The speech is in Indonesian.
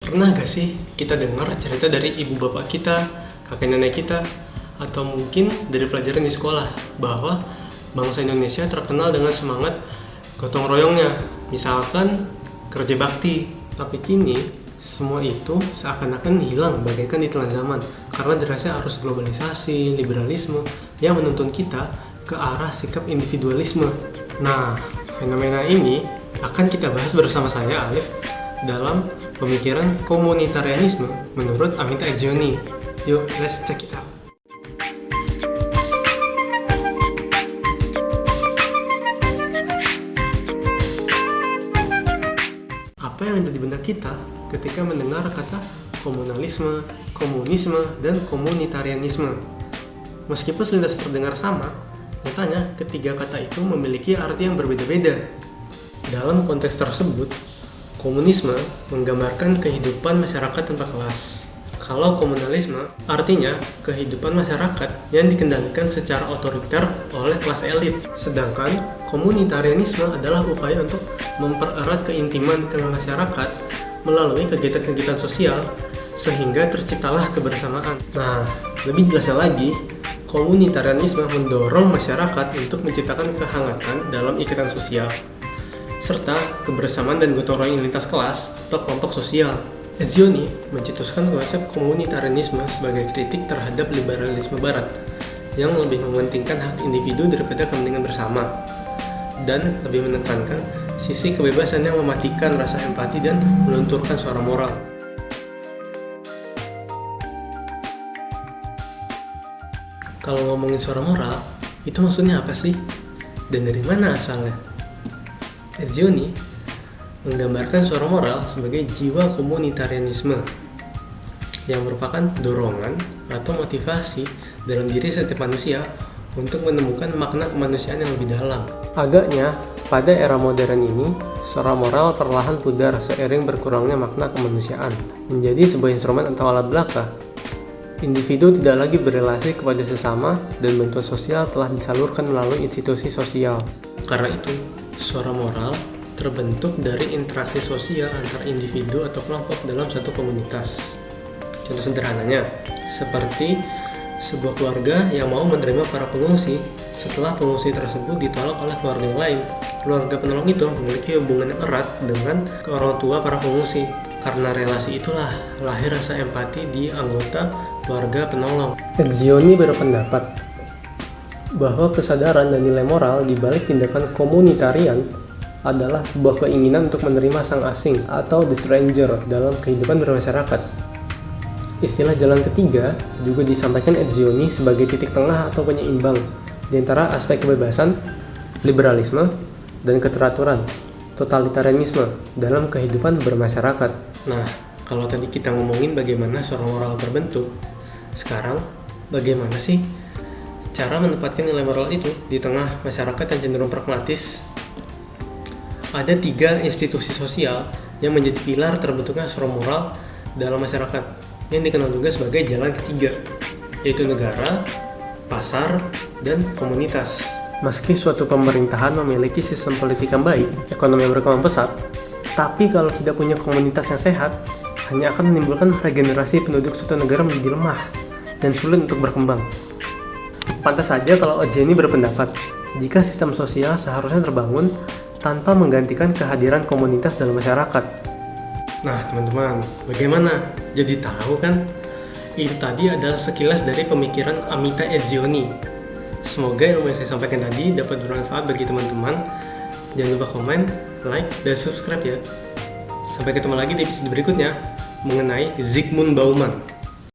Pernah gak sih kita dengar cerita dari ibu bapak kita, kakek nenek kita, atau mungkin dari pelajaran di sekolah bahwa bangsa Indonesia terkenal dengan semangat gotong royongnya, misalkan kerja bakti. Tapi kini semua itu seakan-akan hilang bagaikan ditelan zaman karena derasnya arus globalisasi, liberalisme yang menuntun kita ke arah sikap individualisme. Nah, fenomena ini akan kita bahas bersama saya, Alif, dalam pemikiran komunitarianisme menurut Amita Ejzioni. Yuk, let's check it out. Apa yang ada di benak kita ketika mendengar kata komunalisme, komunisme, dan komunitarianisme? Meskipun selintas terdengar sama, nyatanya ketiga kata itu memiliki arti yang berbeda-beda. Dalam konteks tersebut, komunisme menggambarkan kehidupan masyarakat tanpa kelas. Kalau komunalisme artinya kehidupan masyarakat yang dikendalikan secara otoriter oleh kelas elit. Sedangkan komunitarianisme adalah upaya untuk mempererat keintiman di tengah masyarakat melalui kegiatan-kegiatan sosial sehingga terciptalah kebersamaan. Nah, lebih jelasnya lagi, komunitarianisme mendorong masyarakat untuk menciptakan kehangatan dalam ikatan sosial serta kebersamaan dan gotong royong lintas kelas atau kelompok sosial. Ejzioni mencetuskan konsep komunitarianisme sebagai kritik terhadap liberalisme barat yang lebih mementingkan hak individu daripada kepentingan bersama dan lebih menekankan sisi kebebasan yang mematikan rasa empati dan melunturkan suara moral. Kalau ngomongin suara moral, itu maksudnya apa sih? Dan dari mana asalnya? Ejzioni menggambarkan suara moral sebagai jiwa komunitarianisme yang merupakan dorongan atau motivasi dalam diri setiap manusia untuk menemukan makna kemanusiaan yang lebih dalam. Agaknya, pada era modern ini, suara moral perlahan pudar seiring berkurangnya makna kemanusiaan menjadi sebuah instrumen atau alat belaka. Individu tidak lagi berelasi kepada sesama dan bantuan sosial telah disalurkan melalui institusi sosial. Karena itu, suara moral terbentuk dari interaksi sosial antar individu atau kelompok dalam satu komunitas. Contoh sederhananya, seperti sebuah keluarga yang mau menerima para pengungsi setelah pengungsi tersebut ditolak oleh keluarga yang lain. Keluarga penolong itu memiliki hubungan yang erat dengan orang tua para pengungsi. Karena relasi itulah lahir rasa empati di anggota keluarga penolong. Ejzioni berpendapat bahwa kesadaran dan nilai moral di balik tindakan komunitarian adalah sebuah keinginan untuk menerima sang asing atau the stranger dalam kehidupan bermasyarakat. Istilah jalan ketiga juga disampaikan Ejzioni sebagai titik tengah atau penyeimbang di antara aspek kebebasan, liberalisme, dan keteraturan, totalitarianisme dalam kehidupan bermasyarakat. Nah, kalau tadi kita ngomongin bagaimana suara moral terbentuk, sekarang bagaimana sih cara menempatkan nilai moral itu di tengah masyarakat yang cenderung pragmatis? Ada 3 institusi sosial yang menjadi pilar terbentuknya suara moral dalam masyarakat yang dikenal juga sebagai jalan ketiga, yaitu negara, pasar, dan komunitas. Meski suatu pemerintahan memiliki sistem politik yang baik, ekonomi yang berkembang pesat, tapi kalau tidak punya komunitas yang sehat, hanya akan menimbulkan regenerasi penduduk suatu negara menjadi lemah dan sulit untuk berkembang. Pantas saja kalau Ejzioni berpendapat, jika sistem sosial seharusnya terbangun tanpa menggantikan kehadiran komunitas dalam masyarakat. Nah, teman-teman, bagaimana? Jadi tahu kan? Itu tadi adalah sekilas dari pemikiran Amita Ejzioni. Semoga ilmu yang saya sampaikan tadi dapat bermanfaat bagi teman-teman. Jangan lupa komen, like, dan subscribe ya. Sampai ketemu lagi di episode berikutnya mengenai Zygmunt Bauman.